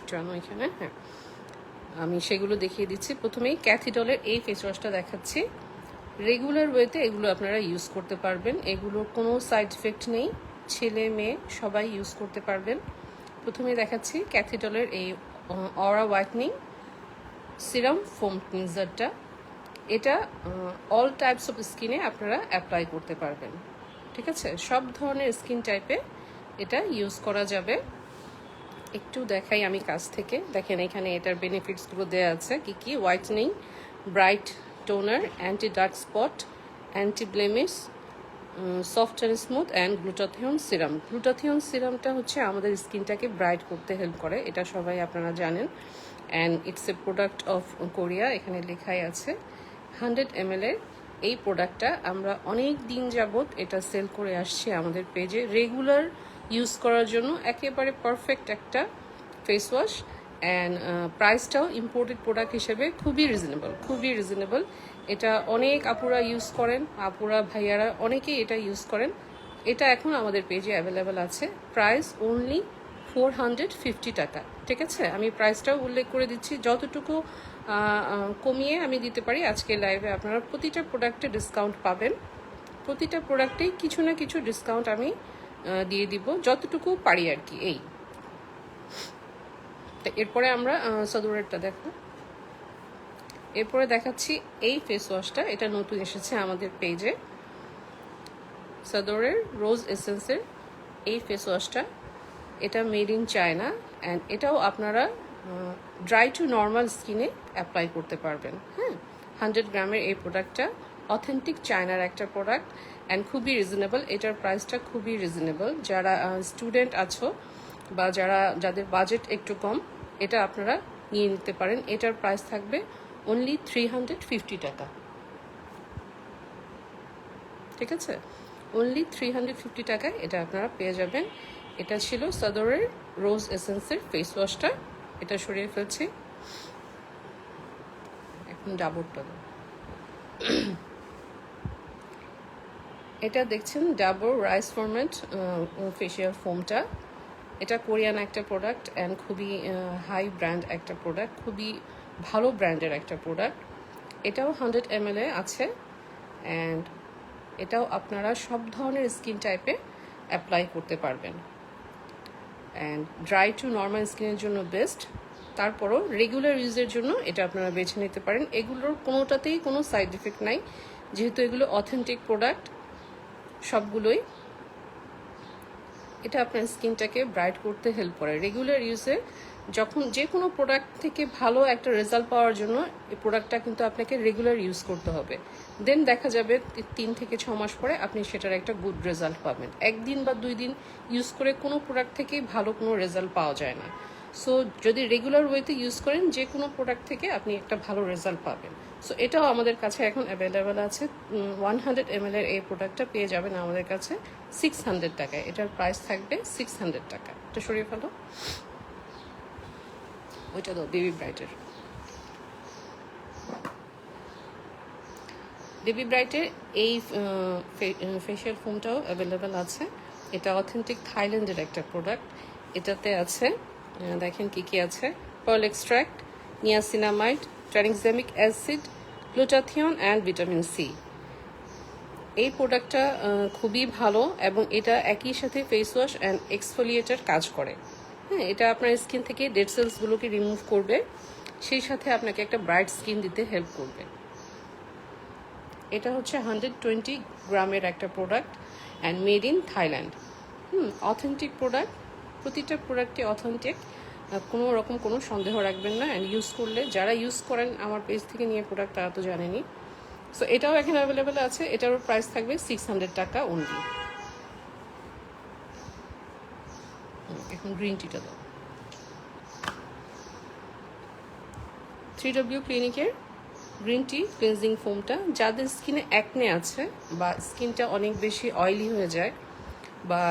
একটু আনো এখানে। হ্যাঁ, আমি সেগুলো দেখিয়ে দিচ্ছি। প্রথমেই ক্যাথিডলের এই ফেস ওয়াশটা দেখাচ্ছি। রেগুলার ওয়েতে এগুলো আপনারা ইউজ করতে পারবেন, এগুলোর কোনো সাইড এফেক্ট নেই, ছেলে মেয়ে সবাই ইউজ করতে পারবেন। প্রথমে দেখাচ্ছি ক্যাথিডলের এই অরা হোয়াইটনিং সিরাম ফোম ক্লিনজারটা। এটা অল টাইপস অফ স্কিনে আপনারা অ্যাপ্লাই করতে পারবেন, ঠিক আছে? সব ধরনের স্কিন টাইপে এটা ইউজ করা যাবে। একটু দেখাই আমি কাছ থেকে, দেখেন এখানে এটার বেনিফিটসগুলো দেওয়া আছে কি কি। Whitening, bright toner, anti dark spot, anti blemish, soft and smooth and glutathione serum. Glutathione সিরামটা হচ্ছে আমাদের স্কিনটাকে ব্রাইট করতে হেল্প করে, এটা সবাই আপনারা জানেন। And it's a product of Korea, এখানে লেখাই আছে। 100 ml এর এই প্রোডাক্টটা আমরা অনেক দিন যাবত এটা সেল করে আসছি আমাদের পেজে, রেগুলার ইউজ করার জন্য একেবারে পারফেক্ট একটা ফেস ওয়াশ। অ্যান্ড প্রাইসটাও ইম্পোর্টেড প্রোডাক্ট হিসেবে খুবই রিজনেবল। এটা অনেক আপুরা ইউজ করেন, আপুরা ভাইয়ারা অনেকেই এটা ইউজ করেন। এটা এখন আমাদের পেজে অ্যাভেলেবেল আছে, প্রাইস অনলি 450 টাকা, ঠিক আছে? আমি প্রাইসটাও উল্লেখ করে দিচ্ছি, যতটুকু কমিয়ে আমি দিতে পারি আজকে লাইভে। আপনারা প্রতিটা প্রোডাক্টে ডিসকাউন্ট পাবেন, প্রতিটা প্রোডাক্টেই কিছু না কিছু ডিসকাউন্ট আমি দিয়ে দিব যতটুকু পারি আর কি। এই এরপরে আমরা সদরেরটা দেখো। এরপরে দেখাচ্ছি এই ফেস ওয়াশটা, এটা নতুন এসেছে আমাদের পেজে, সদরের রোজ এসেন্সের এই ফেস ওয়াশটা। এটা মেড ইন চায়না অ্যান্ড এটাও আপনারা ড্রাই টু নর্মাল স্কিনে অ্যাপ্লাই করতে পারবেন। হ্যাঁ, 100 গ্রামের এই প্রোডাক্টটা অথেন্টিক চায়নার একটা প্রোডাক্ট অ্যান্ড খুবই রিজনেবল। এটার প্রাইসটা খুবই রিজনেবল। যারা স্টুডেন্ট আছো বা যাদের বাজেট একটু কম, এটা আপনারা নিয়ে নিতে পারেন। এটার প্রাইস থাকবে অনলি 350 টাকা, ঠিক আছে? অনলি 350 টাকায় এটা আপনারা পেয়ে যাবেন। এটা ছিল সদরের রোজ এসেন্সের ফেস ওয়াশটা, এটা সরিয়ে ফেলছি। এখন ডাবরটা দাও। এটা দেখছেন ডাবর রাইস ফরমেন্ট ফেশিয়াল ফোমটা। এটা কোরিয়ান একটা প্রোডাক্ট অ্যান্ড খুবই হাই ব্র্যান্ড একটা প্রোডাক্ট, খুবই ভালো ব্র্যান্ডের একটা প্রোডাক্ট। এটাও 100 ml আছে অ্যান্ড এটাও আপনারা সব ধরনের স্কিন টাইপে অ্যাপ্লাই করতে পারবেন অ্যান্ড ড্রাই টু নর্মাল স্কিনের জন্য বেস্ট। তারপরও রেগুলার ইউজের জন্য এটা আপনারা বেছে নিতে পারেন। এগুলোর কোনোটাতেই কোনো সাইড এফেক্ট নাই, যেহেতু এগুলো অথেন্টিক প্রোডাক্ট সবগুলোই। এটা আপনার স্কিনটাকে ব্রাইট করতে হেল্প করে। রেগুলার ইউজে যখন যে কোনো প্রোডাক্ট থেকে ভালো একটা রেজাল্ট পাওয়ার জন্য এই প্রোডাক্টটা কিন্তু আপনাকে রেগুলার ইউজ করতে হবে। দেন দেখা যাবে 3 থেকে 6 মাস পরে আপনি সেটার একটা গুড রেজাল্ট পাবেন। একদিন বা 2 দিন ইউজ করে কোনো প্রোডাক্ট থেকেই ভালো কোনো রেজাল্ট পাওয়া যায় না। সো যদি রেগুলার ওয়েতে ইউজ করেন যে কোনো প্রোডাক্ট থেকে আপনি একটা ভালো রেজাল্ট পাবেন। সো এটাও আমাদের কাছে এখন অ্যাভেলেবেল আছে। 100 ml এর এই প্রোডাক্টটা পেয়ে যাবেন আমাদের কাছে 600 টাকায়। এটার প্রাইস থাকবে 600 টাকা। এটা সরিয়ে ফেলো, ওইটা দাও। বেবি ব্রাইটের এই ফেশিয়াল ফোমটাও অ্যাভেলেবেল আছে। এটা অথেন্টিক থাইল্যান্ডের একটা প্রোডাক্ট। এটাতে আছে দেখেন কি কি আছে: pearl extract, niacinamide, tranexamic acid, glutathione and vitamin C. এই প্রোডাক্টটা খুবই ভালো এবং এটা একই সাথে ফেস ওয়াশ অ্যান্ড এক্সফোলিয়েটার কাজ করে। হ্যাঁ, এটা আপনার স্কিন থেকে ডেড সেলসগুলোকে রিমুভ করবে, সেই সাথে আপনাকে একটা ব্রাইট স্কিন দিতে হেল্প করবে। এটা হচ্ছে 120 গ্রামের একটা product and made in Thailand. Authentic product, প্রতিটা প্রোডাক্টই অথেন্টিক, কোনো রকম কোনো সন্দেহ রাখবেন না। অ্যান্ড ইউজ করলে, যারা ইউজ করেন আমার পেজ থেকে নিয়ে প্রোডাক্ট, তারা তো জানেনি। সো এটাও এখানে অ্যাভেলেবেল আছে। এটারও প্রাইস থাকবে 600 টাকা অনলি। এখন গ্রিন টিটা দাও। 3W ক্লিনিকের গ্রিন টি ক্লিনজিং ফোমটা। যাদের স্কিনে অ্যাকনে আছে বা স্কিনটা অনেক বেশি অয়েলি হয়ে যায় বা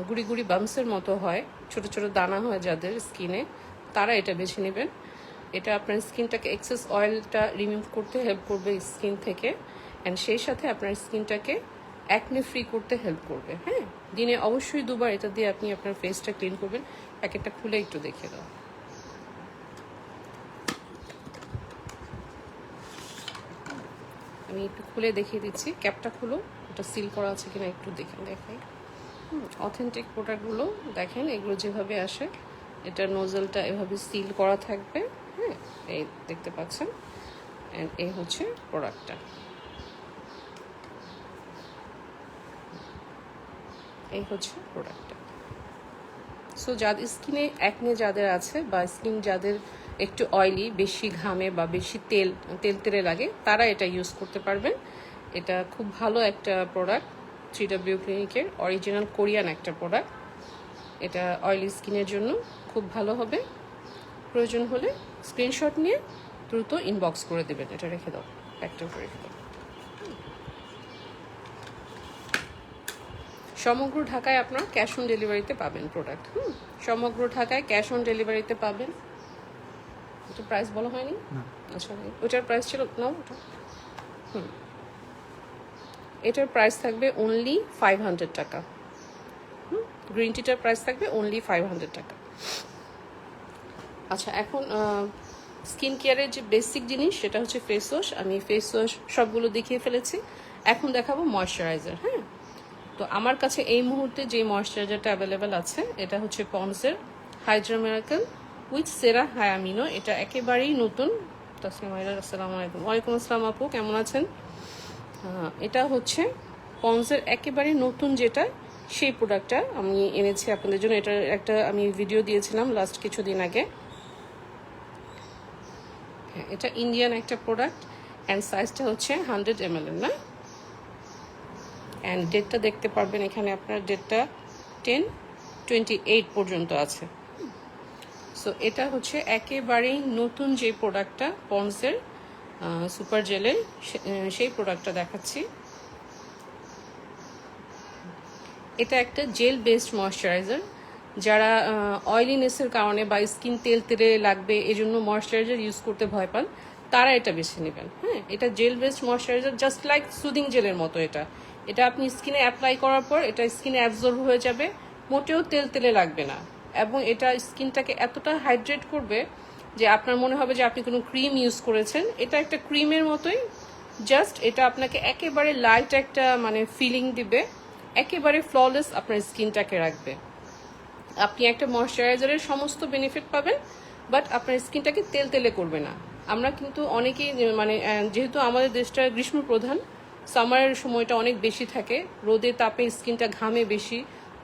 গুড়ি গুড়ি বাম্পসের মতো হয়, ছোট ছোট দানা হয় যাদের স্কিনে, তারা এটা বেছে নেবেন। এটা আপনার স্কিনটাকে এক্সেস অয়েলটা রিমুভ করতে হেল্প করবে স্কিন থেকে অ্যান্ড সেই সাথে আপনার স্কিনটাকে অ্যাকনে ফ্রি করতে হেল্প করবে। হ্যাঁ, দিনে অবশ্যই 2বার এটা দিয়ে আপনি আপনার ফেসটা ক্লিন করবেন। প্যাকেটটা খুলে একটু দেখে দাও। আমি একটু খুলে দেখিয়ে দিচ্ছি, ক্যাপটা খুলো, এটা সিল করা আছে কিনা একটু দেখাই। অথেন্টিক প্রোডাক্টগুলো দেখেন, এগুলো যেভাবে আসে, এটা নোজেলটা এভাবে সিল করা থাকবে। হ্যাঁ, এই দেখতে পাচ্ছেন, অ্যান্ড এই হচ্ছে প্রোডাক্টটা। এই হচ্ছে প্রোডাক্টটা। সো যাদের স্কিনে অ্যাকনে যাদের আছে, বা স্কিন যাদের একটু অয়েলি, বেশি ঘামে বা বেশি তেলে লাগে, তারা এটা ইউজ করতে পারবেন। এটা খুব ভালো একটা প্রোডাক্ট, 3W ক্লিনিকের অরিজিনাল কোরিয়ান একটা প্রোডাক্ট। এটা অয়েলি স্কিনের জন্য খুব ভালো হবে। প্রয়োজন হলে স্ক্রিনশট নিয়ে দ্রুত ইনবক্স করে দেবেন। এটা রেখে দাও, একটা করে রেখে দাও। সমগ্র ঢাকায় আপনারা ক্যাশ অন ডেলিভারিতে পাবেন প্রোডাক্ট। সমগ্র ঢাকায় ক্যাশ অন ডেলিভারিতে পাবেন। এটা প্রাইস বলা হয়নি? আচ্ছা, ওটার প্রাইস ছিল না ওটা। এটার প্রাইস থাকবে অনলি 500 টাকা। গ্রিন টিটার প্রাইস থাকবে অনলি 500 টাকা। আচ্ছা, এখন স্কিন কেয়ারের যে বেসিক জিনিস সেটা হচ্ছে ফেস ওয়াশ। আমি ফেস ওয়াশ সবগুলো দেখিয়ে ফেলেছি, এখন দেখাবো ময়শ্চারাইজার। হ্যাঁ, তো আমার কাছে এই মুহূর্তে যে ময়শ্চারাইজারটা অ্যাভেলেবেল আছে এটা হচ্ছে পন্ডসের হাইড্রা মিরাকেল উইথ সেরা হায়ামিনো। এটা একেবারেই নতুন। আসসালামু আলাইকুম। ওয়ালাইকুম আসসালাম আপু, কেমন আছেন? এটা হচ্ছে পন্ডসের একেবারে নতুন যেটা, সেই প্রোডাক্টটা আমি এনেছি আপনাদের জন্য। এটার একটা আমি ভিডিও দিয়েছিলাম লাস্ট কিছুদিন আগে। হ্যাঁ, এটা ইন্ডিয়ান একটা প্রোডাক্ট, অ্যান্ড সাইজটা হচ্ছে 100 ml না। অ্যান্ড ডেটটা দেখতে পারবেন এখানে, আপনার ডেটটা 10/28 পর্যন্ত আছে। সো এটা হচ্ছে একেবারেই নতুন যে প্রোডাক্টটা পন্ডসের সুপার জেলের, সেই প্রোডাক্টটা দেখাচ্ছি। এটা একটা জেল বেসড ময়শ্চারাইজার। যারা অয়েলিনেসের কারণে বা স্কিন তেলে লাগবে এজন্য ময়শ্চারাইজার ইউজ করতে ভয় পান, তারা এটা বেছে নেবেন। হ্যাঁ, এটা jail based moisturiser, just like soothing জেলের মতো। এটা আপনি স্কিনে অ্যাপ্লাই করার পর এটা স্কিনে অ্যাবজর্ব হয়ে যাবে, মোটেও তেলে লাগবে না। এবং এটা স্কিনটাকে এতটা হাইড্রেট করবে যে আপনার মনে হবে যে আপনি কোনো ক্রিম ইউজ করেছেন। এটা একটা ক্রিমের মতোই, জাস্ট এটা আপনাকে একেবারে লাইট একটা মানে ফিলিং দিবে, একেবারে ফ্ললেস আপনার স্কিনটাকে রাখবে। আপনি একটা ময়শ্চারাইজারের সমস্ত বেনিফিট পাবেন, বাট আপনার স্কিনটাকে তেলে করবে না। আমরা কিন্তু অনেকেই মানে যেহেতু আমাদের দেশটা গ্রীষ্ম প্রধান, সামারের সময়টা অনেক বেশি থাকে, রোদে তাপে স্কিনটা ঘামে বেশি,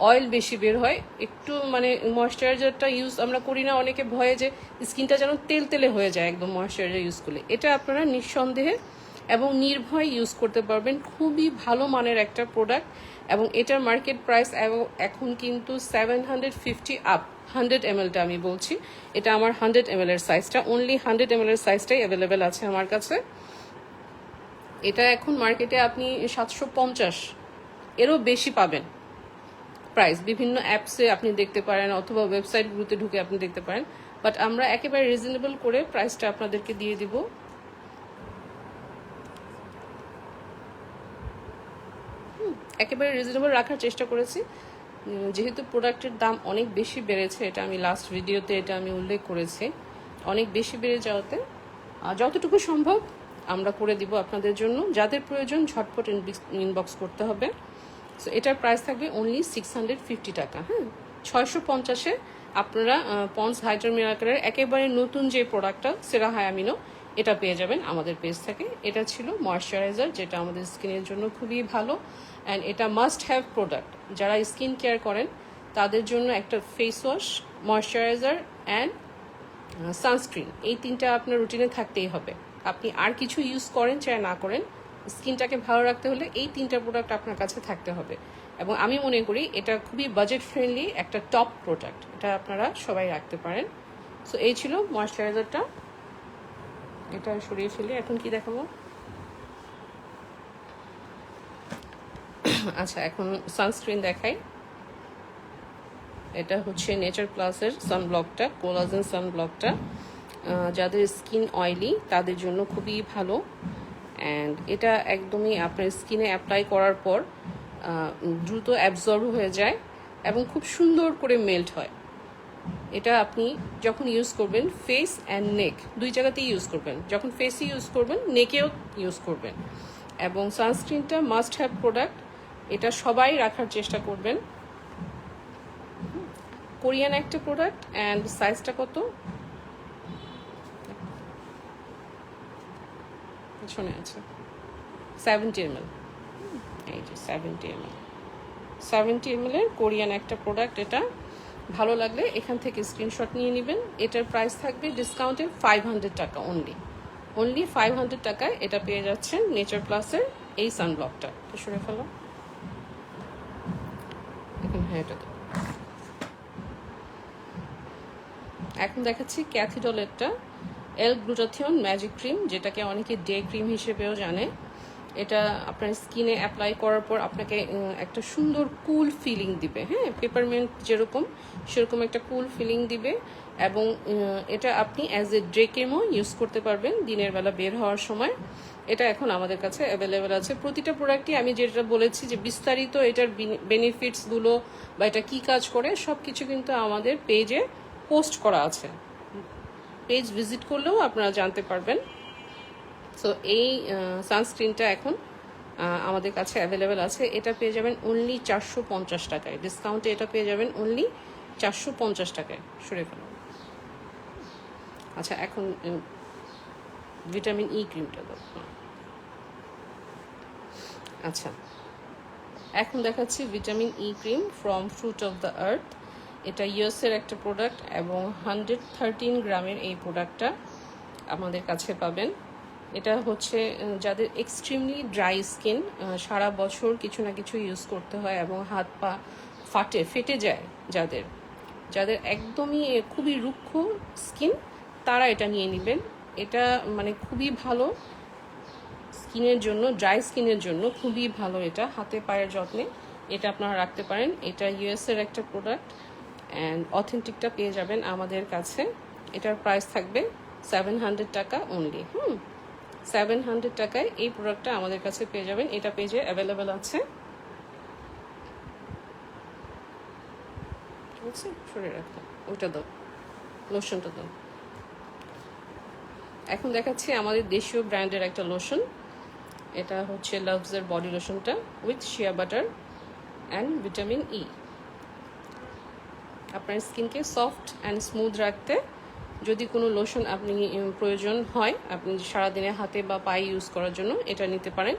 অয়েল বেশি বের হয়, একটু মানে ময়শ্চারাইজারটা ইউজ আমরা করি না, অনেকে ভয়ে যে স্কিনটা যেন তেলে হয়ে যায় একদম ময়শ্চারাইজার ইউজ করলে। এটা আপনারা নিঃসন্দেহে এবং নির্ভয় ইউজ করতে পারবেন। খুবই ভালো মানের একটা প্রোডাক্ট, এবং এটার মার্কেট প্রাইস এখন কিন্তু 750 আপ। 100 mlটা আমি বলছি, এটা আমার 100 ml এর সাইজটা, অনলি 100 ml এর সাইজটাই অ্যাভেলেবেল আছে আমার কাছে। এটা এখন মার্কেটে আপনি 750 এরও বেশি পাবেন প্রাইস। বিভিন্ন অ্যাপসে আপনি দেখতে পারেন, অথবা ওয়েবসাইটগুলোতে ঢুকে আপনি দেখতে পারেন, বাট আমরা একেবারে রিজনেবল করে প্রাইসটা আপনাদেরকে দিয়ে দিব। একেবারে রিজনেবল রাখার চেষ্টা করেছি, যেহেতু প্রোডাক্টের দাম অনেক বেশি বেড়েছে। এটা আমি লাস্ট ভিডিওতে এটা আমি উল্লেখ করেছি, অনেক বেশি বেড়ে যাওয়াতে যতটুকু সম্ভব আমরা করে দিব আপনাদের জন্য। যাদের প্রয়োজন ঝটপট ইনবক্স করতে হবে। সো এটার প্রাইস থাকবে অনলি 650 টাকা। হ্যাঁ, 650-এ আপনারা পন্ডস হাইড্রা মিরাকেলের একেবারে নতুন যে প্রোডাক্টটা সেরা হায়ামিনো, এটা পেয়ে যাবেন আমাদের পেজ থেকে। এটা ছিল ময়শ্চারাইজার, যেটা আমাদের স্কিনের জন্য খুবই ভালো, অ্যান্ড এটা মাস্ট হ্যাভ প্রোডাক্ট। যারা স্কিন কেয়ার করেন তাদের জন্য একটা face wash, moisturiser and sunscreen, এই তিনটা আপনার রুটিনে থাকতেই হবে। আপনি আর কিছু ইউজ করেন চাই না করেন, স্কিনটাকে ভালো রাখতে হলে এই তিনটা প্রোডাক্ট আপনার কাছে থাকতে হবে। এবং আমি মনে করি এটা খুবই বাজেট ফ্রেন্ডলি একটা টপ প্রোডাক্ট, এটা আপনারা সবাই রাখতে পারেন। সো এই ছিল ময়শ্চারাইজারটা, এটা সরিয়ে ফেলি। এখন কি দেখাবো? আচ্ছা, এখন সানস্ক্রিন দেখাই। এটা হচ্ছে নেচার প্লাসের সানব্লকটা, কোলাজেন সানব্লকটা। যাদের স্কিন অয়েলি তাদের জন্য খুবই ভালো, অ্যান্ড এটা একদমই আপনার স্কিনে অ্যাপ্লাই করার পর দ্রুত অ্যাবজর্ব হয়ে যায় এবং খুব সুন্দর করে মেল্ট হয়। এটা আপনি যখন ইউজ করবেন ফেস অ্যান্ড নেক দুই জায়গাতেই ইউজ করবেন। যখন ফেসে ইউজ করবেন, নেকেও ইউজ করবেন। এবং সানস্ক্রিনটা মাস্ট হ্যাভ প্রোডাক্ট, এটা সবাই রাখার চেষ্টা করবেন। কোরিয়ান একটা প্রোডাক্ট অ্যান্ড সাইজটা কত পিছনে আছে 70 ml, এই যে 70 ml 70 ml এর কোরিয়ান একটা প্রোডাক্ট। এটা ভালো লাগলে এখান থেকে স্ক্রিনশট নিয়ে নেবেন। এটার প্রাইস থাকবে ডিসকাউন্টে 500 টাকা অনলি 500 টাকায় এটা পেয়ে যাচ্ছেন নেচার প্লাসের এই সানব্লকটা। তো সরে ফেলো এখন। হ্যাঁ, এটা তো এখন দেখাচ্ছি ক্যাথিডলেরটা L-গ্লুটাথিয়ন ম্যাজিক ক্রিম, যেটাকে অনেকে ডে ক্রিম হিসেবেও জানে। এটা আপনার স্কিনে অ্যাপ্লাই করার পর আপনাকে একটা সুন্দর কুল ফিলিং দিবে। হ্যাঁ, পেপারমিন্ট যেরকম সেরকম একটা কুল ফিলিং দিবে। এবং এটা আপনি অ্যাজ এ ডে ক্রিমও ইউজ করতে পারবেন দিনের বেলা বের হওয়ার সময়। এটা এখন আমাদের কাছে অ্যাভেলেবেল আছে। প্রতিটা প্রোডাক্টই আমি যেটা বলেছি যে বিস্তারিত এটার বেনিফিটসগুলো বা এটা কী কাজ করে সব কিছু কিন্তু আমাদের পেজে পোস্ট করা আছে। পেজ ভিজিট করলেও আপনারা জানতে পারবেন। সো এই সানস্ক্রিনটা এখন আমাদের কাছে অ্যাভেলেবেল আছে। এটা পেয়ে যাবেন অনলি 450 টাকায়। ডিসকাউন্টে এটা পেয়ে যাবেন অনলি 450 টাকায়। সরে ফেলুন। আচ্ছা, এখন ভিটামিন ই ক্রিমটা দাও। আচ্ছা, এখন দেখাচ্ছি vitamin E cream from fruit of the earth. এটা ইউএসের একটা প্রোডাক্ট এবং 113 গ্রামের এই প্রোডাক্টটা আমাদের কাছে পাবেন। এটা হচ্ছে যাদের এক্সট্রিমলি ড্রাই স্কিন, সারা বছর কিছু না কিছু ইউজ করতে হয় এবং হাত পা ফেটে যায়, যাদের একদমই খুবই রুক্ষ স্কিন, তারা এটা নিয়ে নেবেন। এটা মানে খুবই ভালো স্কিনের জন্য, ড্রাই স্কিনের জন্য খুবই ভালো। এটা হাতে পায়ের যত্নে এটা আপনারা রাখতে পারেন। এটা ইউএসের একটা প্রোডাক্ট অ্যান্ড অথেন্টিকটা পেয়ে যাবেন আমাদের কাছে। এটার প্রাইস থাকবে 700 টাকা অনলি। 700 টাকায় এই প্রোডাক্টটা আমাদের কাছে পেয়ে যাবেন। এটা পেজে অ্যাভেলেবেল আছে। ঠিক আছে, সরে রাখো, ওইটা দাও, লোশনটা দাও। এখন দেখাচ্ছি আমাদের দেশীয় ব্র্যান্ডের একটা লোশন। এটা হচ্ছে লাভসের বডি লোশনটা with shea butter and vitamin E. আপনার স্কিনকে সফট অ্যান্ড স্মুথ রাখতে যদি কোনো লোশন আপনি প্রয়োজন হয়, আপনি সারাদিনে হাতে বা পায়ে ইউজ করার জন্য এটা নিতে পারেন।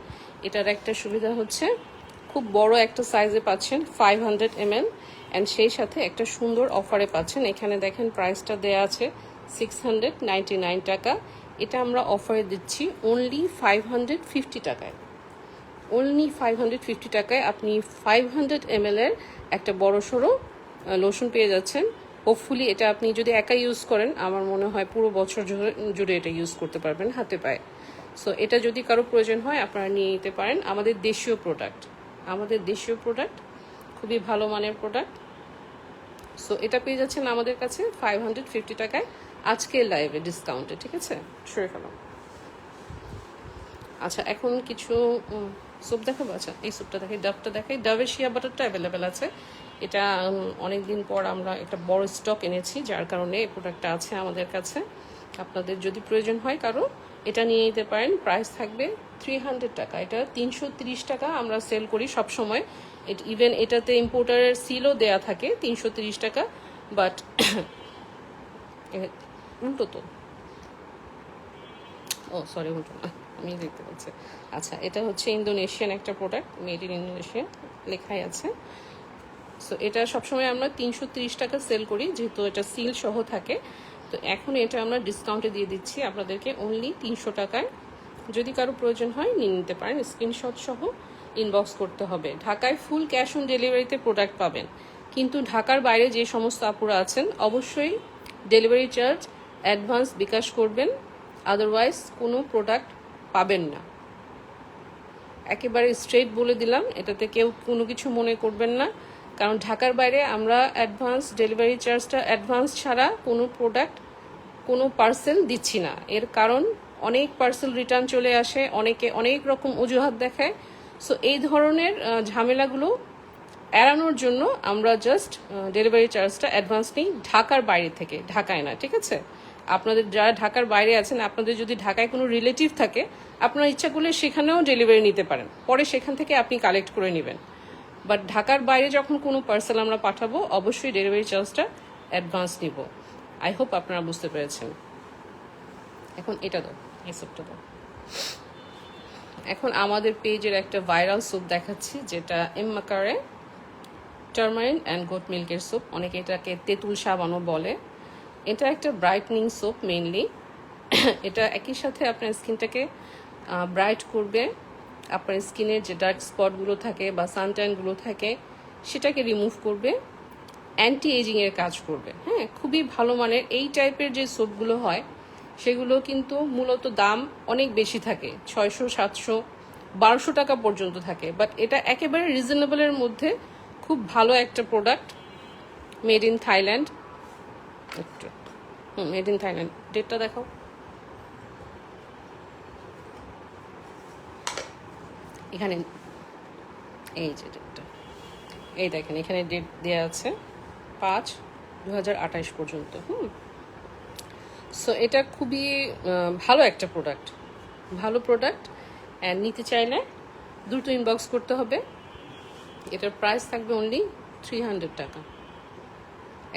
এটার একটা সুবিধা হচ্ছে খুব বড় একটা সাইজে পাচ্ছেন 500 ml অ্যান্ড সেই সাথে একটা সুন্দর অফারে পাচ্ছেন। এখানে দেখেন প্রাইসটা দেয়া আছে 699 টাকা। এটা আমরা অফারে দিচ্ছি অনলি 550 টাকায়। অনলি 550 টাকায় আপনি 500 ml এর একটা বড় সড়ো লোশন পেয়ে যাচ্ছেন। হোপফুলি এটা আপনি যদি একা ইউজ করেন, আমার মনে হয় পুরো বছর জুড়ে এটা ইউজ করতে পারবেন হাতে পায়ে। সো এটা যদি কারো প্রয়োজন হয় আপনারা নিয়ে নিতে পারেন। আমাদের দেশীয় প্রোডাক্ট, খুবই ভালো মানের প্রোডাক্ট। সো এটা পেয়ে যাচ্ছেন আমাদের কাছে 550 টাকায় আজকের লাইভে ডিসকাউন্টে। ঠিক আছে, সরে ফেলো। আচ্ছা, এখন কিছু স্যুপ দেখাবো। আচ্ছা, এই স্যুপটা দেখাই, ডাবটা দেখাই। ডাবের শিয়া বাটারটা অ্যাভেলেবেল আছে। এটা অনেক দিন পর আমরা একটা বড় স্টক এনেছি, যার কারণে এই প্রোডাক্টটা আছে আমাদের কাছে। আপনাদের যদি প্রয়োজন হয় কারো, এটা নিয়ে নিতে পারেন। প্রাইস থাকবে 300 টাকা। এটা 330 টাকা আমরা সেল করি সব সময়। ইভেন এটাতে ইম্পোর্টারের সিলও দেয়া থাকে 330 টাকা। বাট উল্টো তো, ও সরি, উল্টো না, আমি দেখতে পাচ্ছি। আচ্ছা, এটা হচ্ছে ইন্দোনেশিয়ান একটা প্রোডাক্ট, মেড ইন ইন্দোনেশিয়া লেখাই আছে। সো এটা সবসময় আমরা 330 টাকা সেল করি, যেহেতু এটা সিল সহ থাকে। তো এখন এটা আমরা ডিসকাউন্টে দিয়ে দিচ্ছি আপনাদেরকে অনলি 300 টাকায়। যদি কারো প্রয়োজন হয় নিয়ে নিতে পারেন। স্ক্রিনশট সহ ইনবক্স করতে হবে। ঢাকায় ফুল ক্যাশ অন ডেলিভারিতে প্রোডাক্ট পাবেন, কিন্তু ঢাকার বাইরে যে সমস্ত আপুরা আছেন অবশ্যই ডেলিভারি চার্জ অ্যাডভান্স বিকাশ করবেন, আদারওয়াইজ কোনো প্রোডাক্ট পাবেন না। একেবারে স্ট্রেট বলে দিলাম, এটাতে কেউ কোনো কিছু মনে করবেন না। কারণ ঢাকার বাইরে আমরা অ্যাডভান্স ডেলিভারি চার্জটা অ্যাডভান্স ছাড়া কোনো প্রোডাক্ট, কোনো পার্সেল দিচ্ছি না। এর কারণ অনেক পার্সেল রিটার্ন চলে আসে, অনেকে অনেক রকম অজুহাত দেখায়। সো এই ধরনের ঝামেলাগুলো এড়ানোর জন্য আমরা জাস্ট ডেলিভারি চার্জটা অ্যাডভান্স নিই ঢাকার বাইরে থেকে, ঢাকায় না, ঠিক আছে? আপনাদের যারা ঢাকার বাইরে আছেন, আপনাদের যদি ঢাকায় কোনো রিলেটিভ থাকে, আপনার ইচ্ছা করলে সেখানেও ডেলিভারি নিতে পারেন, পরে সেখান থেকে আপনি কালেক্ট করে নেবেন। বাট ঢাকার বাইরে যখন কোনো পার্সেল আমরা পাঠাবো, অবশ্যই ডেলিভারি চার্জটা অ্যাডভান্স নিব। আই হোপ আপনারা বুঝতে পেরেছেন। এখন এটা দাও, এই স্যুপটা দাও। এখন আমাদের পেজের একটা ভাইরাল স্যুপ দেখাচ্ছি, যেটা এমমাকারে টারমারিন অ্যান্ড গোট মিল্কের স্যুপ, অনেকে এটাকে তেঁতুল সাবানও বলে। এটা একটা ব্রাইটনিং স্যুপ মেইনলি। এটা একই সাথে আপনার স্কিনটাকে ব্রাইট করবে, আপনার স্কিনের যে ডার্ক স্পটগুলো থাকে বা সানট্যানগুলো থাকে সেটাকে রিমুভ করবে, অ্যান্টি এজিংয়ের কাজ করবে। হ্যাঁ, খুবই ভালো মানের। এই টাইপের যে সোপগুলো হয় সেগুলো কিন্তু মূলত দাম অনেক বেশি থাকে, 600, 700, 1200 টাকা পর্যন্ত থাকে। বাট এটা একেবারে রিজনেবলের মধ্যে খুব ভালো একটা প্রোডাক্ট, মেড ইন থাইল্যান্ড। একটু মেড ইন থাইল্যান্ড, ডেটটা দেখাও। এখানে এই যে ডেটটা, এই দেখেন এখানে ডেট দেওয়া আছে 5/2028 পর্যন্ত। সো এটা খুবই ভালো একটা প্রোডাক্ট, ভালো প্রোডাক্ট। অ্যান্ড নিতে চাইলে দ্রুত ইনবক্স করতে হবে। এটার প্রাইস থাকবে অনলি 300 টাকা,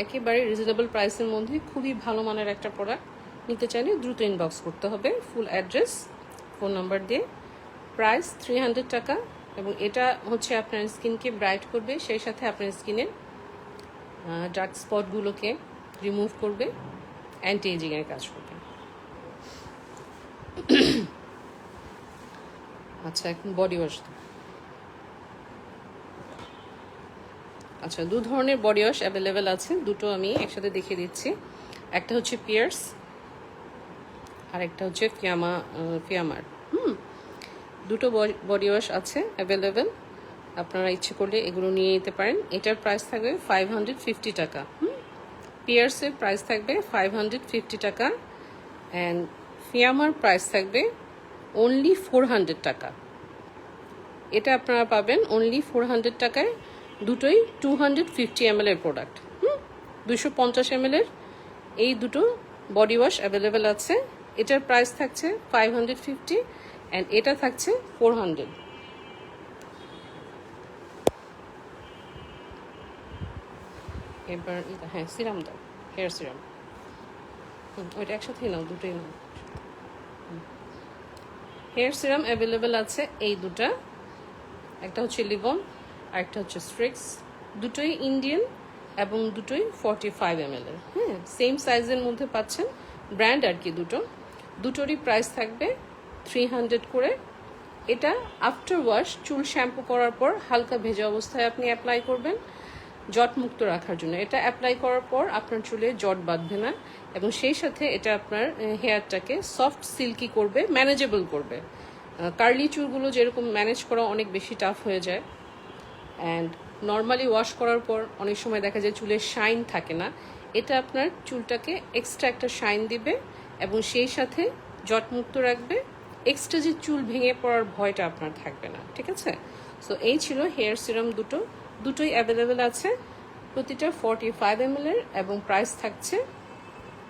একেবারে রিজনেবল প্রাইসের মধ্যে খুবই ভালো মানের একটা প্রোডাক্ট। নিতে চাইলে দ্রুত ইনবক্স করতে হবে, ফুল অ্যাড্রেস, ফোন নাম্বার দিয়ে। প্রাইস 300 টাকা, এবং এটা হচ্ছে আপনার স্কিনকে ব্রাইট করবে, সেই সাথে আপনার স্কিনের ডার্ক স্পটগুলোকে রিমুভ করবে, অ্যান্টি এজিংয়ের কাজ করবে। আচ্ছা, এখন বডি ওয়াশ। আচ্ছা, দু ধরনের বডি ওয়াশ অ্যাভেলেবেল আছে, দুটো আমি একসাথে দেখিয়ে দিচ্ছি। একটা হচ্ছে পিয়ার্স আর একটা হচ্ছে ফিয়ামার। দুটো বডি ওয়াশ আছে অ্যাভেলেবেল, আপনারা ইচ্ছে করলে এগুলো নিয়ে নিতে পারেন। এটার প্রাইস থাকবে 550 টাকা। পিয়ার্সের প্রাইস থাকবে 550 টাকা, অ্যান্ড ফিয়ামার প্রাইস থাকবে অনলি 400 টাকা। এটা আপনারা পাবেন অনলি 400 টাকায়। দুটোই 250 ml এর প্রোডাক্ট। 250 ml এর এই দুটো বডি ওয়াশ অ্যাভেলেবেল আছে। এটার প্রাইস থাকছে 550, অ্যান্ড এটা থাকছে 400। এবার হ্যাঁ, সিরাম দাও, হেয়ার সিরাম। ওইটা একসাথেই নাও, দুটোই নাও। হেয়ার সিরাম অ্যাভেলেবেল আছে এই দুটা, একটা হচ্ছে লিভন আর একটা হচ্ছে স্ট্রিক্স। দুটোই ইন্ডিয়ান এবং দুটোই 45 ml এর। সেম সাইজের মধ্যে পাচ্ছেন, ব্র্যান্ড আর কি দুটো। দুটোরই প্রাইস থাকবে 300 করে। এটা আফটার ওয়াশ, চুল শ্যাম্পু করার পর হালকা ভেজা অবস্থায় আপনি অ্যাপ্লাই করবেন জট মুক্ত রাখার জন্য। এটা অ্যাপ্লাই করার পর আপনার চুলে জট বাঁধবে না, এবং সেই সাথে এটা আপনার হেয়ারটাকে সফট সিল্কি করবে, ম্যানেজেবল করবে। কার্লি চুলগুলো যেরকম ম্যানেজ করা অনেক বেশি টাফ হয়ে যায়, অ্যান্ড নর্মালি ওয়াশ করার পর অনেক সময় দেখা যায় চুলের শাইন থাকে না। এটা আপনার চুলটাকে এক্সট্রা একটা শাইন দিবে, এবং সেই সাথে জটমুক্ত রাখবে। এক্সট্রা যে চুল ভেঙে পড়ার ভয়টা আপনার থাকবে না, ঠিক আছে? সো এই ছিল হেয়ার সিরাম দুটো, দুটোই অ্যাভেলেবেল আছে। প্রতিটা 45 ml এর, এবং প্রাইস থাকছে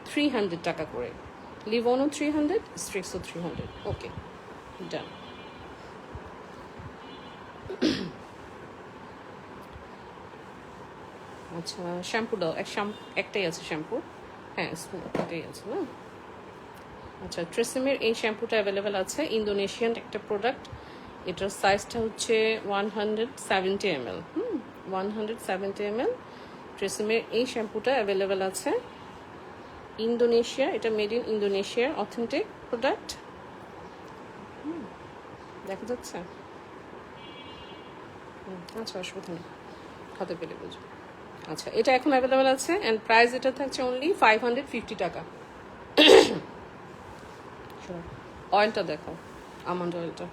300 টাকা করে। লিভনও 300, স্ট্রিক্সও 300। ওকে, ডান। আচ্ছা, শ্যাম্পু দাও। একটাই আছে শ্যাম্পু। হ্যাঁ, একটাই আছে না? আচ্ছা, ট্রেসেমের এই শ্যাম্পুটা অ্যাভেলেবেল আছে, ইন্দোনেশিয়ান একটা প্রোডাক্ট। এটার সাইজটা হচ্ছে 170 ml। 170 ml ট্রেসেমের এই শ্যাম্পুটা অ্যাভেলেবেল আছে, ইন্দোনেশিয়া। এটা মেড ইন ইন্দোনেশিয়ার অথেন্টিক প্রোডাক্ট। দেখা যাচ্ছে? আচ্ছা, অসুবিধা নেই, হাতে পেলে বুঝো। আচ্ছা, এটা এখন অ্যাভেলেবেল আছে, অ্যান্ড প্রাইস এটা থাকছে অনলি 550 টাকা। অয়েলটা দেখো, আমন্ড অয়েলটা,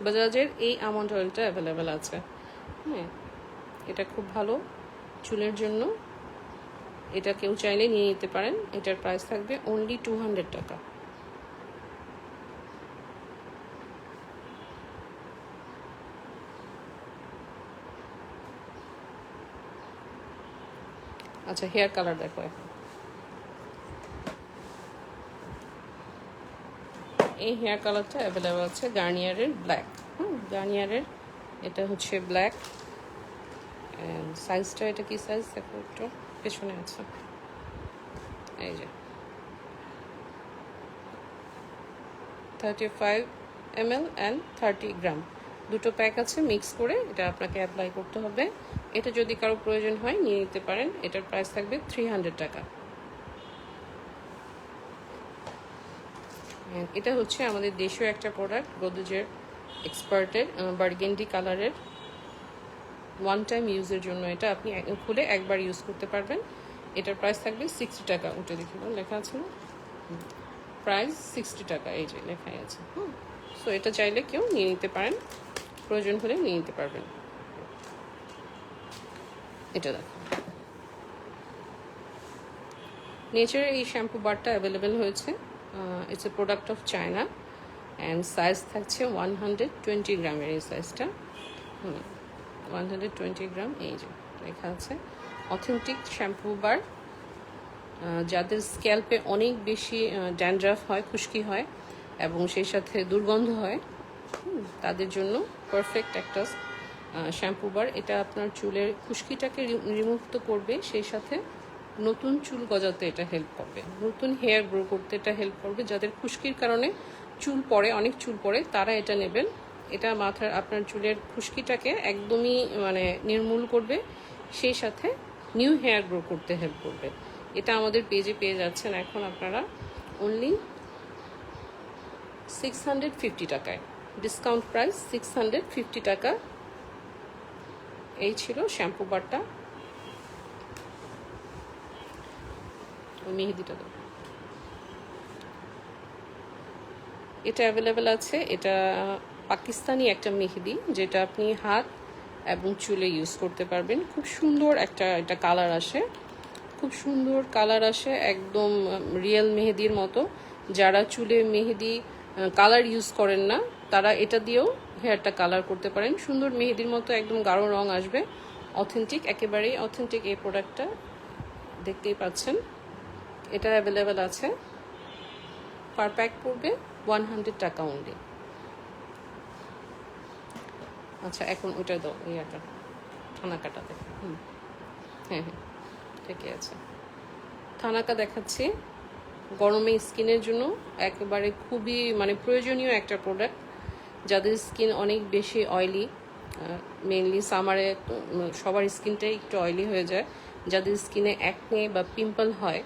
বাজাজের এই আমন্ড অয়েলটা অ্যাভেলেবেল আছে। এটা খুব ভালো চুলের জন্য, এটা কেউ চাইলে নিয়ে নিতে পারেন। এটার প্রাইস থাকবে অনলি 200 টাকা। আচ্ছা, হেয়ার কালার দেখো এখন। এই হেয়ার কালারটা অ্যাভেলেবেল আছে গার্নিয়ারের ব্ল্যাক। গার্নিয়ারের এটা হচ্ছে ব্ল্যাক। সাইজটা এটা কি সাইজ দেখো একটু, পেছনে আছে এই যে 35 ml অ্যান্ড 30 গ্রাম, দুটো প্যাক আছে, মিক্স করে এটা আপনাকে অ্যাপ্লাই করতে হবে। এটা যদি কারো প্রয়োজন হয় নিয়ে নিতে পারেন। এটার প্রাইস থাকবে 300 টাকা। এটা হচ্ছে আমাদের দেশীয় একটা প্রোডাক্ট, গোদরেজের এক্সপার্টের বার্গেন্ডি কালারের। ওয়ান টাইম ইউজের জন্য এটা আপনি খুলে একবার ইউজ করতে পারবেন। এটার প্রাইস থাকবে 60 টাকা। ওটা দেখুন লেখা আছে না, প্রাইস 60 টাকা, এই যে লেখাই আছে। সো এটা চাইলে কেউ নিয়ে নিতে পারেন, প্রয়োজন হলে নিয়ে নিতে পারবেন। এটা দেখো, নেচারের এই শ্যাম্পু বারটা অ্যাভেলেবেল হয়েছে। It's a product of China and size থাকছে 120 গ্রামের। এই সাইজটা 120 গ্রাম, এই যে লেখা আছে অথেন্টিক শ্যাম্পু বার। যাদের স্ক্যাল্পে অনেক বেশি ড্যান্ড্রাফ হয়, খুশকি হয় এবং সেই সাথে দুর্গন্ধ হয়, তাদের জন্য পারফেক্ট একটা শ্যাম্পু বার। এটা আপনার চুলের খুশকিটাকে রিমুভ তো করবে, সেই সাথে নতুন চুল গজাতে এটা হেল্প করবে, নতুন হেয়ার গ্রো করতে এটা হেল্প করবে। যাদের খুশকির কারণে চুল পড়ে, অনেক চুল পড়ে, তারা এটা নেবেন। এটা মাথার আপনার চুলের খুশকিটাকে একদমই মানে নির্মূল করবে, সেই সাথে নিউ হেয়ার গ্রো করতে হেল্প করবে। এটা আমাদের পেজে পেয়ে যাচ্ছেন এখন আপনারা অনলি 650 টাকায়, ডিসকাউন্ট প্রাইস 650 টাকা। এই ছিল শ্যাম্পু বারটা। ওই মেহেদিটা দাও। এটা অ্যাভেলেবেল আছে। এটা পাকিস্তানি একটা মেহেদি, যেটা আপনি হাত এবং চুলে ইউজ করতে পারবেন। খুব সুন্দর একটা এটা কালার আসে, খুব সুন্দর কালার আসে, একদম রিয়েল মেহেদির মতো। যারা চুলে মেহেদি কালার ইউজ করেন না, তারা এটা দিয়েও হেয়ারটা কালার করতে পারেন। সুন্দর মেহেদির মতো একদম গাঢ় রং আসবে। অথেন্টিক, একেবারেই অথেন্টিক এই প্রোডাক্টটা, দেখতেই পাচ্ছেন। এটা অ্যাভেলেবেল আছে। পার প্যাক পড়বে 100 টাকা অনলি। আচ্ছা, এখন ওটা দাও, ইয়াটা থানাকাটা দেখ। হ্যাঁ হ্যাঁ, ঠিকই আছে। থানাকা দেখাচ্ছি। গরমে স্কিনের জন্য একেবারে খুবই মানে প্রয়োজনীয় একটা প্রোডাক্ট। যাদের স্কিন অনেক বেশি অয়েলি, মেনলি সামারে তো সবার স্কিনটাই একটু অয়েলি হয়ে যায়, যাদের স্কিনে অ্যাকনে বা পিম্পল হয়,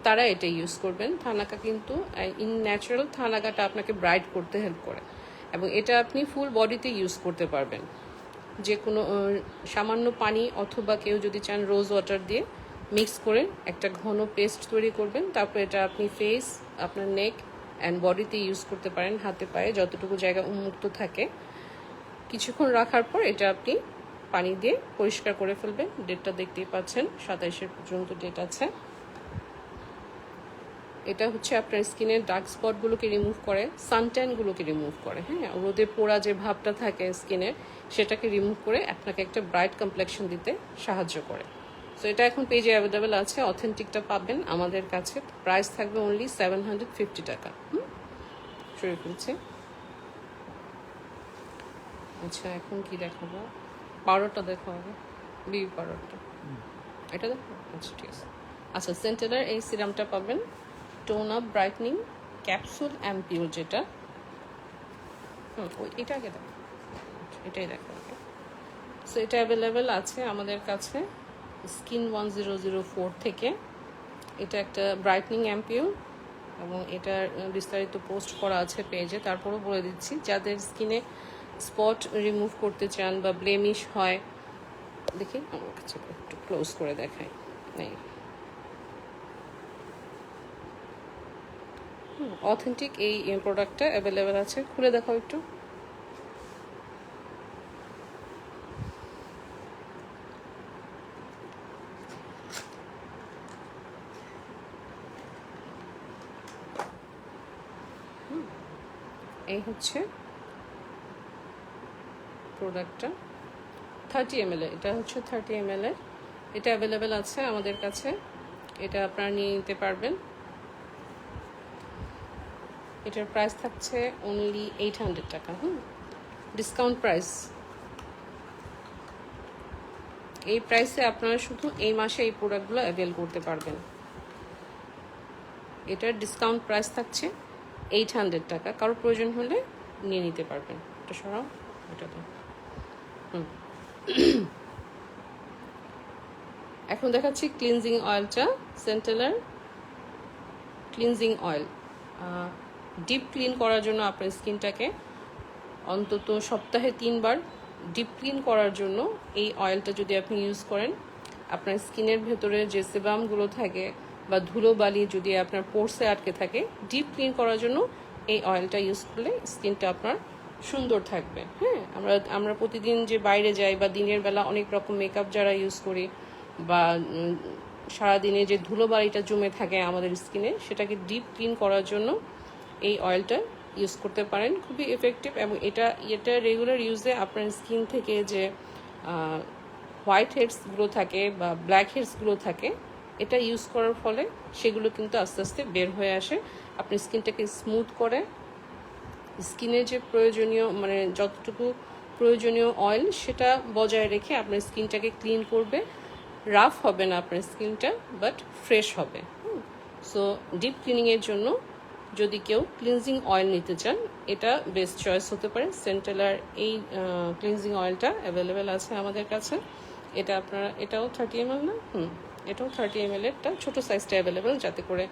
তারা এটা ইউজ করবেন। থানাকা কিন্তু ইন ন্যাচারাল থানাকাটা আপনাকে ব্রাইট করতে হেল্প করে, এবং এটা আপনি ফুল বডিতে ইউজ করতে পারবেন। যে কোনো সামান্য পানি অথবা কেউ যদি চান রোজ ওয়াটার দিয়ে মিক্স করে একটা ঘন পেস্ট তৈরি করবেন। তারপর এটা আপনি ফেস, আপনার নেক অ্যান্ড বডিতে ইউজ করতে পারেন, হাতে পায়ে যতটুকু জায়গা উন্মুক্ত থাকে। কিছুক্ষণ রাখার পর এটা আপনি পানি দিয়ে পরিষ্কার করে ফেলবেন। ডেটটা দেখতেই পাচ্ছেন, 27 পর্যন্ত ডেট আছে। এটা হচ্ছে আপনার স্কিনের ডার্ক স্পটগুলোকে রিমুভ করে, সানট্যানগুলোকে রিমুভ করে। হ্যাঁ, রোদে পোড়া যে ভাবটা থাকে স্কিনের, সেটাকে রিমুভ করে আপনাকে একটা ব্রাইট কমপ্লেকশন দিতে সাহায্য করে। সো এটা এখন পেজে অ্যাভেলেবেল আছে। অথেন্টিকটা পাবেন আমাদের কাছে। প্রাইস থাকবে অনলি 750 টাকা। শুরু করছি। আচ্ছা, এখন কি দেখাবো? পাউডারটা দেখো আগে, বিবি পাউডারটা। এটা দেখো, আচ্ছা ঠিক আছে। আচ্ছা, সেন্টেলার এই সিরামটা পাবেন, tone up brightening capsule ampoule, যেটা ওই এটা আগে দেখো, এটাই দেখো আগে। সো এটা অ্যাভেলেবেল আছে আমাদের কাছে স্কিন 1004 থেকে। এটা একটা ব্রাইটনিং অ্যাম্পিউল এবং এটার বিস্তারিত পোস্ট করা আছে পেজে। তারপরও বলে দিচ্ছি, যাদের স্কিনে স্পট রিমুভ করতে চান বা ব্লেমিশ হয়, দেখি আমার কাছে একটু ক্লোজ করে দেখাই। এই অথেন্টিক এই প্রোডাক্টটা অ্যাভেলেবেল আছে, খুলে দেখাও একটু। এই হচ্ছে প্রোডাক্টটা, 30 ml। এটা হচ্ছে 30 ml। এটা অ্যাভেলেবেল আছে আমাদের কাছে, এটা আপনারা নিয়ে নিতে পারবেন। এটার প্রাইস থাকছে অনলি 800 টাকা। Discount price. এই প্রাইসে আপনারা শুধু এই মাসে এই প্রোডাক্টগুলো অ্যাভেল করতে পারবেন। এটার ডিসকাউন্ট প্রাইস থাকছে 800 টাকা। কারো প্রয়োজন হলে নিয়ে নিতে পারবেন। এটা সরাও, এটা তো এখন দেখাচ্ছি ক্লিনজিং অয়েলটা, সেন্টেলার ক্লিনজিং অয়েল। ডিপ ক্লিন করার জন্য আপনার স্কিনটাকে অন্তত সপ্তাহে 3 বার ডিপ ক্লিন করার জন্য এই অয়েলটা যদি আপনি ইউজ করেন, আপনার স্কিনের ভেতরে যে সেবামগুলো থাকে বা ধুলোবালি যদি আপনার পোর্সে আটকে থাকে, ডিপ ক্লিন করার জন্য এই অয়েলটা ইউজ করলে স্কিনটা আপনার সুন্দর থাকবে। আমরা প্রতিদিন যে বাইরে যাই বা দিনের বেলা অনেক রকম মেকআপ যারা ইউজ করি বা সারাদিনে যে ধুলোবালিটা জমে থাকে আমাদের স্কিনে, সেটাকে ডিপ ক্লিন করার জন্য এই অয়েলটা ইউজ করতে পারেন। খুবই এফেক্টিভ এবং এটা রেগুলার ইউজে আপনার স্কিন থেকে যে হোয়াইট হেডসগুলো থাকে বা ব্ল্যাক হেডসগুলো থাকে, এটা ইউজ করার ফলে সেগুলো কিন্তু আস্তে আস্তে বের হয়ে আসে। আপনার স্কিনটাকে স্মুথ করে, স্কিনের যে প্রয়োজনীয় মানে যতটুকু প্রয়োজনীয় অয়েল সেটা বজায় রেখে আপনার স্কিনটাকে ক্লিন করবে। রাফ হবে না আপনার স্কিনটা, বাট ফ্রেশ হবে। সো ডিপ ক্লিনিংয়ের জন্য যদি কেউ ক্লিনজিং অয়েল নিতে চান, এটা বেস্ট চয়েস হতে পারে। সেন্টেলার এই ক্লিনজিং অয়েলটা অ্যাভেলেবেল আছে আমাদের কাছে। এটা আপনারা, এটাও 30 ml না, এটাও 30 ml এরটা ছোটো সাইজটা অ্যাভেলেবেল, যাতে করে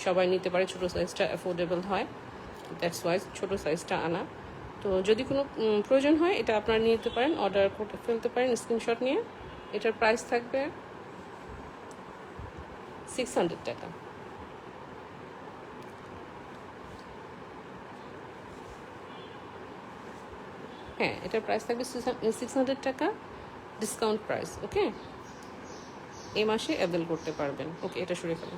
সবাই নিতে পারে, ছোটো সাইজটা অ্যাফোর্ডেবল হয়। দ্যাটস ওয়াইজ ছোটো সাইজটা আনা। তো যদি কোনো প্রয়োজন হয় এটা আপনারা নিয়ে নিতে পারেন, অর্ডার করতে ফেলতে পারেন স্ক্রিনশট নিয়ে। এটার প্রাইস থাকবে 600 টাকা। হ্যাঁ, এটার প্রাইস থাকবে 600 টাকা, ডিসকাউন্ট প্রাইস। ওকে, এই মাসে অ্যাভেল করতে পারবেন। ওকে, এটা সরে ফেলো।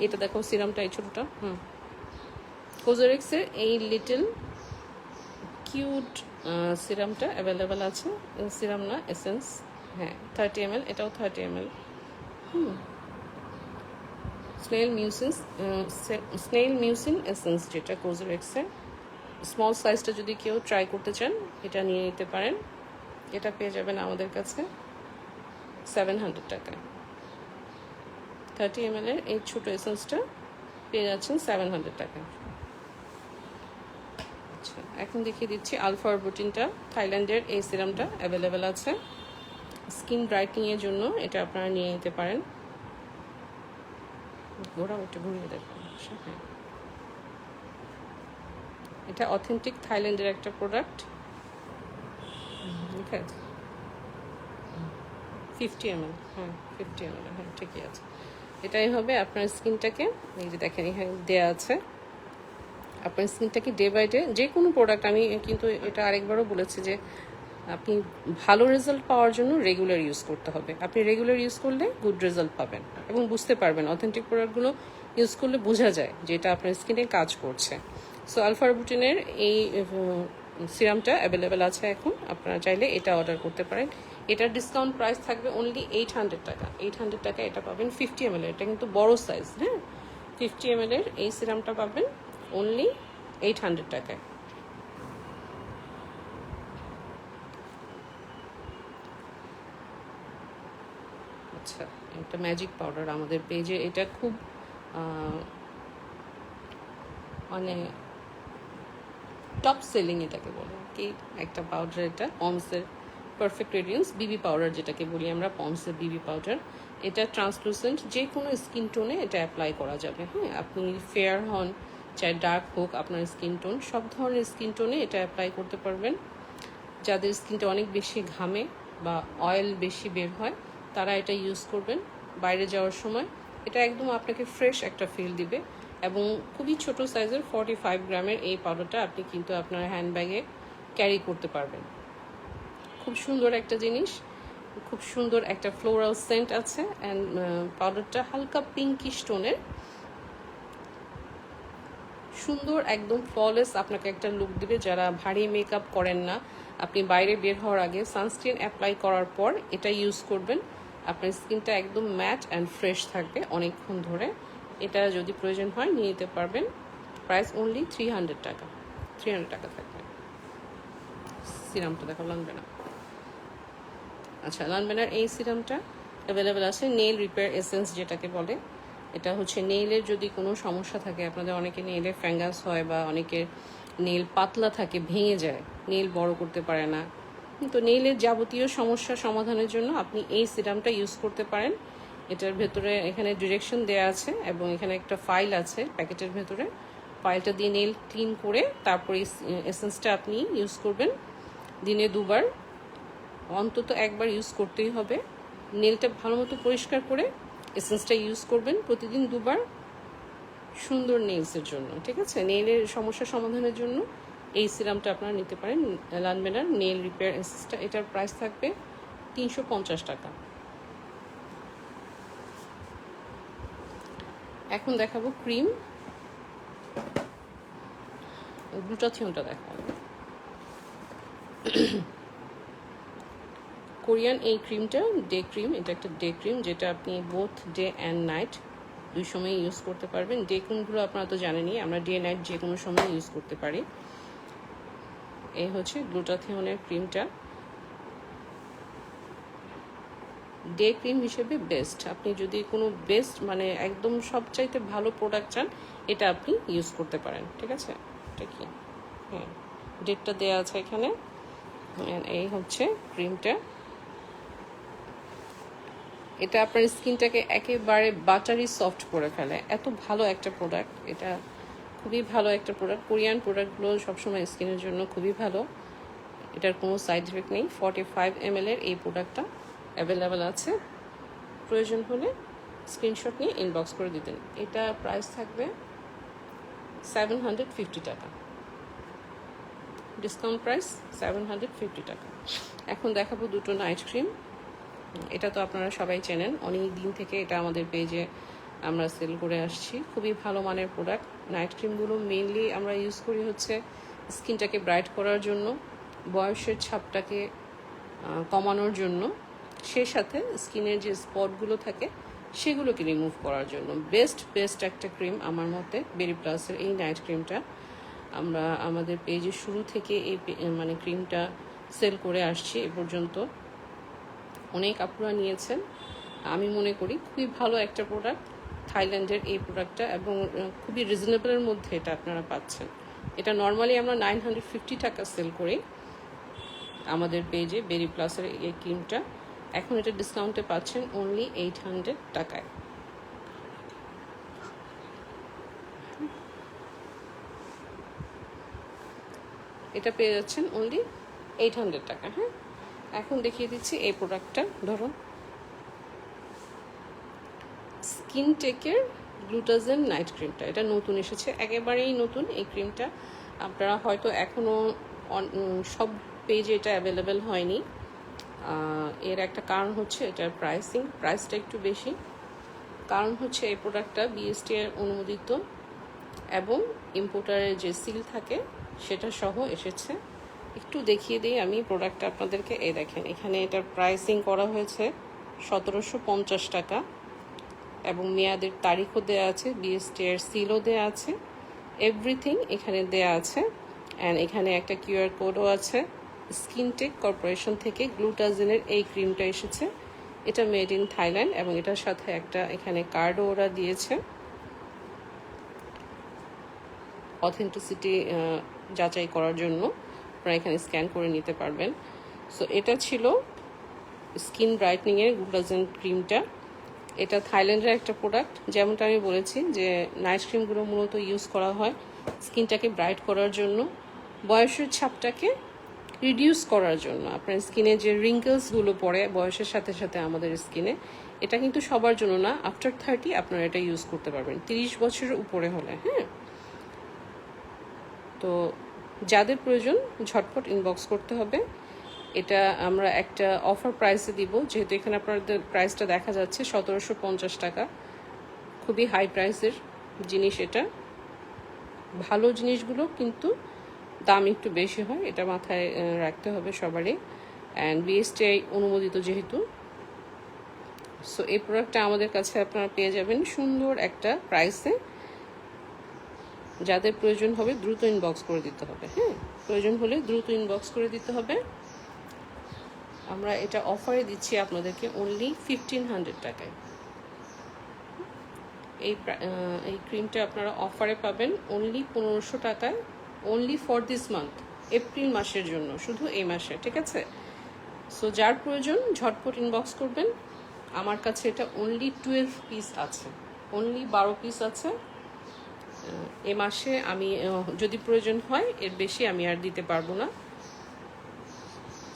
এটা দেখো সিরামটা, এই ছোটোটা। কোজোরেক্সের এই লিটল কিউট সিরামটা অ্যাভেলেবেল আছে। সিরাম না, এসেন্স। হ্যাঁ, 30 ml, এটাও 30 ml। স্নেইল মিউসিন এসেন্স, যেটা কোজোরেক্সের। স্মল সাইজটা যদি কেউ ট্রাই করতে চান, এটা নিয়ে নিতে পারেন। এটা পেয়ে যাবেন আমাদের কাছে 700 টাকায়। 30 ml এর এই ছোটো এসেন্সটা পেয়ে যাচ্ছেন 700 টাকায়। আচ্ছা, এখন দেখিয়ে দিচ্ছি আলফা অরবিটিনটা, থাইল্যান্ডের এই সিরামটা অ্যাভেলেবেল আছে স্কিন ব্রাইটনিংয়ের জন্য। এটা আপনারা নিয়ে নিতে পারেন। ঘোরাও, একটু ঘুরিয়ে দেখুন। হ্যাঁ, এটা অথেন্টিক থাইল্যান্ডের একটা প্রোডাক্ট। ঠিক আছে, 50 ml। হ্যাঁ, 50 ml। হ্যাঁ, ঠিকই আছে। এটাই হবে আপনার স্কিনটাকে, এই যে দেখেন এখানে দেওয়া আছে, আপনার স্কিনটাকে ডে বাই ডে যে কোনো প্রোডাক্ট, আমি কিন্তু এটা আরেকবারও বলেছি যে আপনি ভালো রেজাল্ট পাওয়ার জন্য রেগুলার ইউজ করতে হবে। আপনি রেগুলার ইউজ করলে গুড রেজাল্ট পাবেন এবং বুঝতে পারবেন। অথেন্টিক প্রোডাক্টগুলো ইউজ করলে বোঝা যায় যে এটা আপনার স্কিনে কাজ করছে। সো আলফা অরবিটিনের এই সিরামটা অ্যাভেলেবেল আছে এখন, আপনারা চাইলে এটা অর্ডার করতে পারেন। এটার ডিসকাউন্ট প্রাইস থাকবে অনলি 800 টাকা। 800 টাকা এটা পাবেন 50 ml। এটা কিন্তু বড় সাইজ। হ্যাঁ, 50 ml এর এই সিরামটা পাবেন অনলি 800 টাকায়। আচ্ছা, একটা ম্যাজিক পাউডার আমাদের পেজে, এটা খুব মানে টপ সেলিং এটাকে বলে কি একটা পাউডার। এটা পন্ডসের পারফেক্ট রেডিয়েন্স বিবি পাউডার, যেটাকে বলি আমরা পন্ডসের বিবি পাউডার। এটা ট্রান্সলুসেন্ট, যে কোনো স্কিন টোনে এটা অ্যাপ্লাই করা যাবে। হ্যাঁ, আপনি ফেয়ার হন চাই ডার্ক হোক আপনার স্কিন টোন, সব ধরনের স্কিন টোনে এটা অ্যাপ্লাই করতে পারবেন। যাদের স্কিনটা অনেক বেশি ঘামে বা অয়েল বেশি বের হয়, তারা এটা ইউজ করবেন বাইরে যাওয়ার সময়। এটা একদম আপনাকে ফ্রেশ একটা ফিল দিবে এবং খুবই ছোট সাইজের 45 গ্রামের এই পাউডারটা আপনি কিন্তু আপনার হ্যান্ডব্যাগে ক্যারি করতে পারবেন। খুব সুন্দর একটা জিনিস, খুব সুন্দর একটা ফ্লোরাল সেন্ট আছে। অ্যান্ড পাউডারটা হালকা পিঙ্কিশ টোনের, সুন্দর একদম ফ্ললেস আপনাকে একটা লুক দিবে। যারা ভারী মেকআপ করেন না আপনি বাইরে বের হওয়ার আগে সানস্ক্রিন অ্যাপ্লাই করার পর এটা ইউজ করবেন, আপনার স্কিনটা একদম ম্যাট অ্যান্ড ফ্রেশ থাকবে অনেকক্ষণ ধরে। এটা যদি প্রয়োজন হয় নিয়ে নিতে পারবেন। প্রাইস অনলি 300 টাকা, 300 টাকা থাকবে। সিরামটা দেখো লাগবে না। আচ্ছা, লানবেনার এই সিরামটা অ্যাভেলেবেল আছে, নেইল রিপেয়ার এসেন্স যেটাকে বলে। এটা হচ্ছে নেইলের যদি কোনো সমস্যা থাকে, আপনাদের অনেকে নেইলে ফ্যাঙ্গাস হয় বা অনেকের নেইল পাতলা থাকে, ভেঙে যায়, নেইল বড় করতে পারে না, তো নেইলের যাবতীয় সমস্যা সমাধানের জন্য আপনি এই সিরামটা ইউজ করতে পারেন। এটার ভেতরে এখানে ডিরেকশন দেওয়া আছে এবং এখানে একটা ফাইল আছে প্যাকেটের ভেতরে। ফাইলটা দিয়ে নেইল ক্লিন করে তারপরে এসেন্সটা আপনি ইউজ করবেন। দিনে 2 বার, অন্তত 1 বার ইউজ করতেই হবে। নেলটা ভালো মতো পরিষ্কার করে এসেন্সটা ইউজ করবেন প্রতিদিন 2 বার, সুন্দর নেলসের জন্য। ঠিক আছে, নেইলের সমস্যা সমাধানের জন্য এই সিরামটা আপনারা নিতে পারেন, লানবেনার নেল রিপেয়ার এসেন্সটা। এটার প্রাইস থাকবে 350 টাকা। এখন দেখাবো ক্রিম, গ্লুটাথিয়নটা দেখাবো। কোরিয়ান এই ক্রিমটা ডে ক্রিম, এটা একটা ডে ক্রিম যেটা আপনি বোথ ডে অ্যান্ড নাইট 2 সময় ইউজ করতে পারবেন। ডে ক্রিমগুলো আপনারা তো জানেনই, আমরা ডে নাইট যে কোনো সময় ইউজ করতে পারি। এই হচ্ছে গ্লুটাথিয়নের ক্রিমটা, ডে ক্রিম হিসেবে বেস্ট। আপনি যদি কোনো বেস্ট মানে একদম সবচাইতে ভালো প্রোডাক্ট চান, এটা আপনি ইউজ করতে পারেন। ঠিক আছে, এটা কি, হ্যাঁ ডেটটা দেওয়া আছে এখানে। এই হচ্ছে ক্রিমটা, এটা আপনার স্কিনটাকে একেবারে বাটারি সফট করে ফেলে, এত ভালো একটা প্রোডাক্ট। এটা খুবই ভালো একটা প্রোডাক্ট। কোরিয়ান প্রোডাক্টগুলো সবসময় স্কিনের জন্য খুবই ভালো, এটার কোনো সাইড এফেক্ট নেই। 45 ml এর এই প্রোডাক্টটা অ্যাভেলেবেল আছে, প্রয়োজন হলে স্ক্রিনশট নিয়ে ইনবক্স করে দিতেন। এটা প্রাইস থাকবে 750 টাকা, ডিসকাউন্ট প্রাইস 750 টাকা। এখন দেখাবো দুটো নাইট ক্রিম। এটা তো আপনারা সবাই চেনেন, অনেক দিন থেকে এটা আমাদের পেজে আমরা সেল করে আসছি। খুবই ভালো মানের প্রোডাক্ট। নাইট ক্রিমগুলো মেইনলি আমরা ইউজ করি হচ্ছে স্কিনটাকে ব্রাইট করার জন্য, বয়সের ছাপটাকে কমানোর জন্য, সেই সাথে স্কিনের যে স্পটগুলো থাকে সেগুলোকে রিমুভ করার জন্য। বেস্ট একটা ক্রিম আমার মতে বেরি প্লাসের এই নাইট ক্রিমটা। আমরা আমাদের পেজের শুরু থেকে এই মানে ক্রিমটা সেল করে আসছি এ পর্যন্ত, অনেক আপুরা নিয়েছেন। আমি মনে করি খুবই ভালো একটা প্রোডাক্ট, থাইল্যান্ডের এই প্রোডাক্টটা, এবং খুবই রিজনেবলের মধ্যে এটা আপনারা পাচ্ছেন। এটা নর্মালি আমরা 950 টাকা সেল করি আমাদের পেজে বেরি প্লাসের এই ক্রিমটা। এখন এটা ডিসকাউন্টে পাচ্ছেন অনলি 800 টাকায়। এটা পেয়ে যাচ্ছেন অনলি 800 টাকা। হ্যাঁ, এখন দেখিয়ে দিচ্ছি এই প্রোডাক্টটা। ধরো স্কিন টেকের গ্লুটাজেন নাইট ক্রিমটা, এটা নতুন এসেছে, একেবারেই নতুন এই ক্রিমটা। আপনারা হয়তো এখনও সব পেজে এটা অ্যাভেলেবেল হয়নি। এর একটা কারণ হচ্ছে এটার প্রাইসটা একটু বেশি। কারণ হচ্ছে এই প্রোডাক্টটা বিএসটি এর অনুমোদিত এবং ইম্পোর্টারের যে সিল থাকে সেটা সহ এসেছে। একটু দেখিয়ে দিই আমি প্রোডাক্টটা আপনাদেরকে। এই দেখেন, এখানে এটার প্রাইসিং করা হয়েছে 1750 টাকা এবং মেয়াদের তারিখও দেওয়া আছে, বিএসটি এর সিলও দেওয়া আছে, এভরিথিং এখানে দেওয়া আছে। অ্যান্ড এখানে একটা কিউআর কোডও আছে। স্কিনটেক কর্পোরেশন থেকে গ্লুটাজিনের এই ক্রিমটা এসেছে, এটা মেড ইন থাইল্যান্ড এবং এটার সাথে একটা এখানে কার্ডও ওরা দিয়েছে অথেন্টিসিটি যাচাই করার জন্য। আপনারা এখানে স্ক্যান করে নিতে পারবেন। সো এটা ছিল স্কিন ব্রাইটনিংয়ের গ্লুটাজিন ক্রিমটা। এটা থাইল্যান্ডের একটা প্রোডাক্ট। যেমনটা আমি বলেছি যে নাইট ক্রিমগুলো মূলত ইউজ করা হয় স্কিনটাকে ব্রাইট করার জন্য, বয়সের ছাপটাকে রিডিউস করার জন্য। আপনার স্কিনে যে রিঙ্কেলসগুলো পড়ে বয়সের সাথে সাথে আমাদের স্কিনে, এটা কিন্তু সবার জন্য না। আফটার 30 আপনারা এটা ইউজ করতে পারবেন, 30 বছরের উপরে হলে। হ্যাঁ, তো যাদের প্রয়োজন ঝটপট ইনবক্স করতে হবে। এটা আমরা একটা অফার প্রাইসে দিব, যেহেতু এখানে আপনাদের প্রাইসটা দেখা যাচ্ছে 1750 টাকা, খুবই হাই প্রাইসের জিনিস। এটা ভালো জিনিসগুলো কিন্তু দাম একটু বেশি হয়, এটা মাথায় রাখতে হবে সবারই। অ্যান্ড বিএসটিআই অনুমোদিত যেহেতু, সো এই প্রোডাক্টটা আমাদের কাছে আপনারা পেয়ে যাবেন সুন্দর একটা প্রাইসে। যাদের প্রয়োজন হবে দ্রুত ইনবক্স করে দিতে হবে। হ্যাঁ, প্রয়োজন হলে দ্রুত ইনবক্স করে দিতে হবে। আমরা এটা অফারে দিচ্ছি আপনাদেরকে অনলি 1500 টাকায়। এই ক্রিমটা আপনারা অফারে পাবেন অনলি 1500 টাকায়, only for this month, April মাসের জন্য, শুধু এই মাসে, ঠিক আছে? সো যার প্রয়োজন ঝটপট ইনবক্স করবেন। আমার কাছে এটা অনলি 12 পিস আছে, অনলি 12 পিস আছে। এ মাসে আমি যদি প্রয়োজন হয় এর বেশি আমি আর দিতে পারবো না।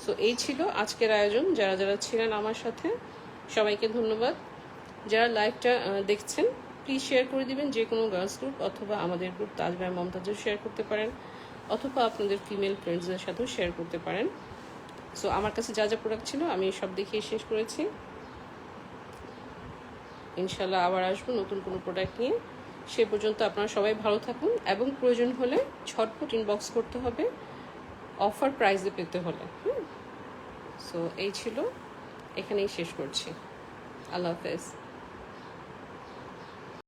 সো এই ছিল আজকের আয়োজন। যারা যারা ছিলেন আমার সাথে সবাইকে ধন্যবাদ। যারা লাইভটা দেখছেন প্লিজ শেয়ার করে দিবেন, যে কোনো গার্লস গ্রুপ অথবা আমাদের গ্রুপ তাজ ভাই মমতাজও শেয়ার করতে পারেন, অথবা আপনাদের ফিমেল ফ্রেন্ডসদের সাথেও শেয়ার করতে পারেন। সো আমার কাছে যা যা প্রোডাক্ট ছিল আমি সব দেখিয়ে শেষ করেছি। ইনশাল্লাহ আবার আসবো নতুন কোনো প্রোডাক্ট নিয়ে। সে পর্যন্ত আপনারা সবাই ভালো থাকুন, এবং প্রয়োজন হলে ঝটপট ইনবক্স করতে হবে অফার প্রাইসে পেতে হলে। সো এই ছিল, এখানেই শেষ করছি। আল্লাহ হাফেজ।